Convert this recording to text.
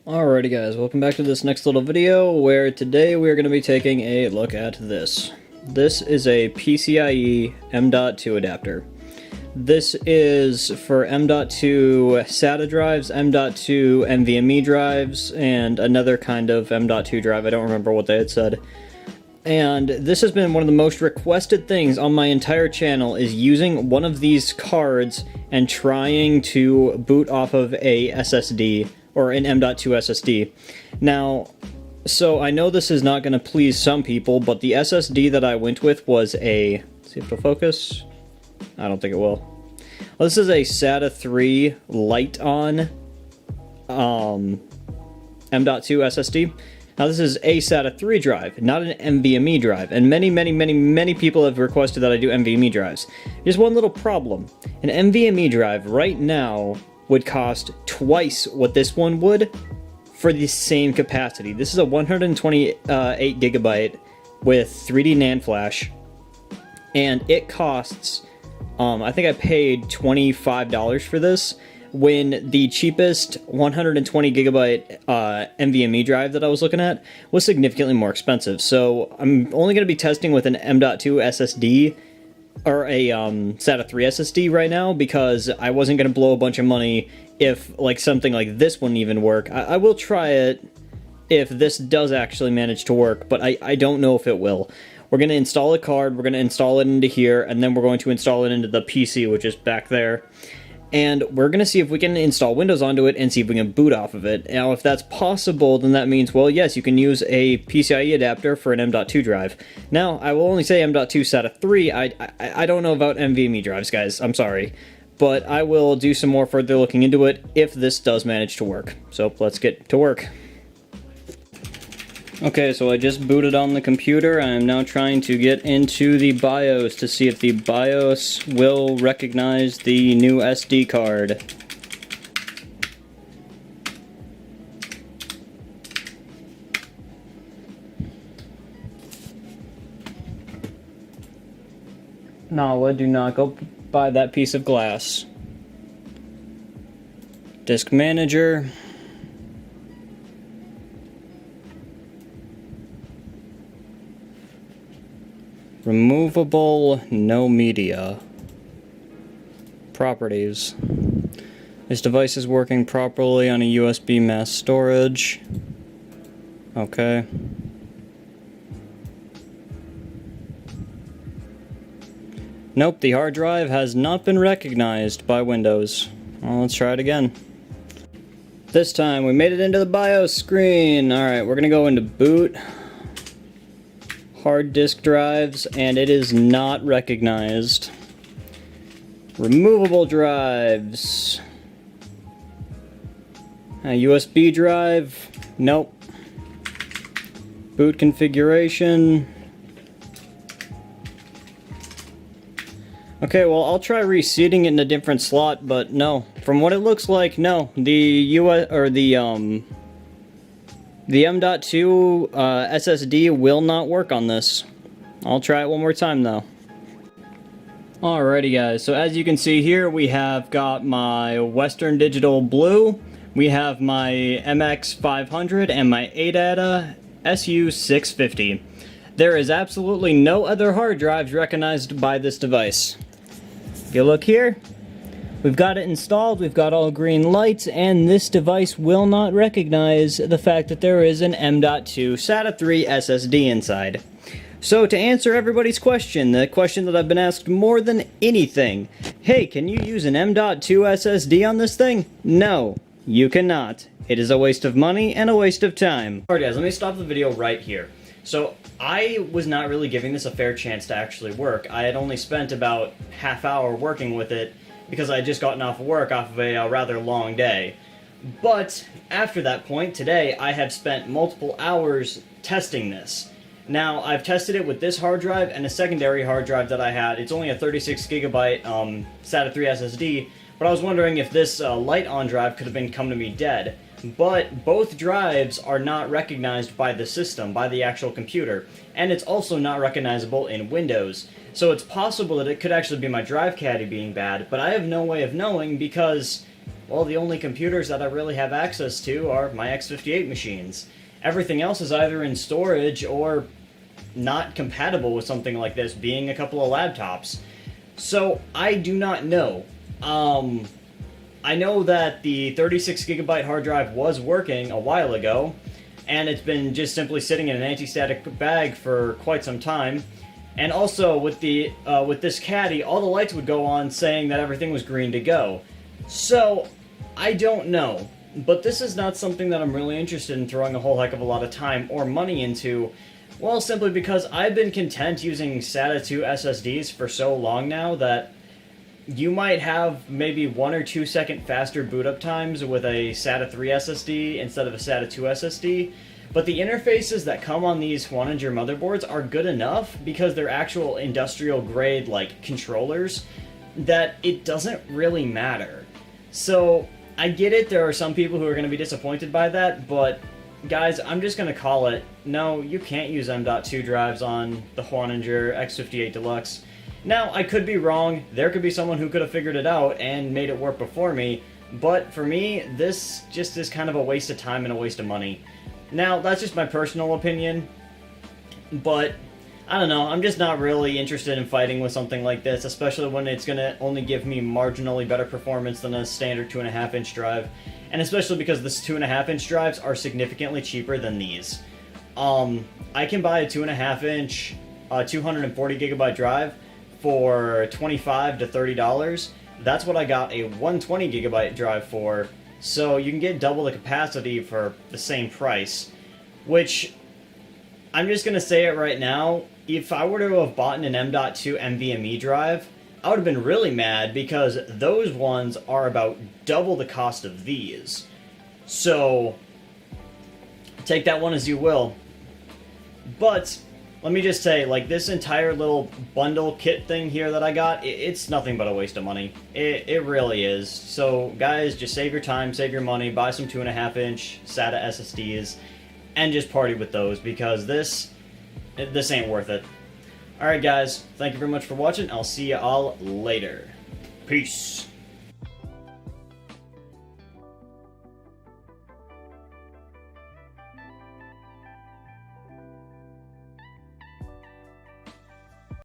Alrighty guys, welcome back to this next little video where today we are going to be taking a look at this. This is a PCIe m.2 adapter. This is for m.2 SATA drives, m.2 NVMe drives, and another kind of m.2 drive. I don't remember what they had said. And this has been one of the most requested things on my entire channel, is using one of these cards and trying to boot off of a SSD or an m.2 SSD. Now, so I know this is not going to please some people, but the SSD that I went with was a, let's see if it'll focus. I don't think it will. Well, this is a SATA 3 Light-On m.2 SSD. Now this is a SATA 3 drive, not an NVMe drive, and many people have requested that I do NVMe drives. There's one little problem. An NVMe drive right now would cost twice what this one would for the same capacity. This is a 128 gigabyte with 3D NAND flash, and it costs, I think I paid $25 for this, when the cheapest 120 gigabyte NVMe drive that I was looking at was significantly more expensive. So I'm only going to be testing with an m.2 SSD or a SATA 3 SSD right now, because I wasn't going to blow a bunch of money if like something like this wouldn't even work. I will try it if this does actually manage to work, but I don't know if it will. We're going to install a card, we're going to install it into here, and then we're going to install it into the PC, which is back there. And we're going to see if we can install Windows onto it and see if we can boot off of it. Now, if that's possible, then that means, well, yes, you can use a PCIe adapter for an m.2 drive. Now, I will only say m.2 SATA 3. I don't know about NVMe drives, guys. I'm sorry. But I will do some more further looking into it if this does manage to work. So, let's get to work. Okay, so I just booted on the computer. I am now trying to get into the BIOS to see if the BIOS will recognize the new SD card. Nala, do not go by that piece of glass. Disk Manager. Removable, no media. Properties. This device is working properly on a USB mass storage. Okay. Nope, the hard drive has not been recognized by Windows. Well, let's try it again. This time we made it into the BIOS screen. Alright, we're gonna go into boot. Hard disk drives, and it is not recognized. Removable drives. A USB drive. Nope. Boot configuration. Okay, well, I'll try reseating it in a different slot, but no. From what it looks like, no. The m.2 SSD will not work on this. I'll try it one more time though. Alrighty guys, so as you can see here, we have got my Western Digital Blue, we have my MX500, and my ADATA SU650. There is absolutely no other hard drives recognized by this device. If you look here, we've got it installed, we've got all green lights, and this device will not recognize the fact that there is an m.2 SATA 3 SSD inside. So to answer everybody's question, the question that I've been asked more than anything, hey, can you use an m.2 SSD on this thing? No, you cannot. It is a waste of money and a waste of time. Alright guys, let me stop the video right here. So I was not really giving this a fair chance to actually work. I had only spent about half hour working with it, because I had just gotten off of work off of a rather long day. But after that point, today, I have spent multiple hours testing this. Now, I've tested it with this hard drive and a secondary hard drive that I had. It's only a 36 gigabyte SATA 3 SSD, but I was wondering if this Light-On drive could have come to me dead. But both drives are not recognized by the system, by the actual computer, and it's also not recognizable in Windows. So it's possible that it could actually be my drive caddy being bad, but I have no way of knowing because well, the only computers that I really have access to are my x58 machines. Everything else is either in storage or not compatible with something like this, being a couple of laptops. So I do not know. I know that the 36GB hard drive was working a while ago, and it's been just simply sitting in an anti-static bag for quite some time. And also with this caddy, all the lights would go on saying that everything was green to go. So I don't know, but this is not something that I'm really interested in throwing a whole heck of a lot of time or money into. Well, simply because I've been content using SATA 2 SSDs for so long now that you might have maybe 1 or 2 second faster boot up times with a SATA 3 SSD instead of a SATA 2 SSD, but the interfaces that come on these huananzhi motherboards are good enough because they're actual industrial grade like controllers that it doesn't really matter. So I get it, there are some people who are going to be disappointed by that, but guys, I'm just going to call it, no, you can't use m.2 drives on the huananzhi x58 Deluxe. Now, I could be wrong, there could be someone who could have figured it out and made it work before me, but for me, this just is kind of a waste of time and a waste of money. Now, that's just my personal opinion, but I don't know, I'm just not really interested in fighting with something like this, especially when it's going to only give me marginally better performance than a standard 2.5-inch drive, and especially because this 2.5-inch drives are significantly cheaper than these. I can buy a 2.5-inch 240GB drive for $25 to $30. That's what I got a 120GB drive for, so you can get double the capacity for the same price, which, I'm just going to say it right now, if I were to have bought an m.2 NVMe drive, I would have been really mad because those ones are about double the cost of these. So, take that one as you will. But let me just say, like, this entire little bundle kit thing here that I got, it's nothing but a waste of money. It really is. So, guys, just save your time, save your money, buy some 2.5-inch SATA SSDs, and just party with those, because this ain't worth it. Alright, guys, thank you very much for watching. I'll see you all later. Peace.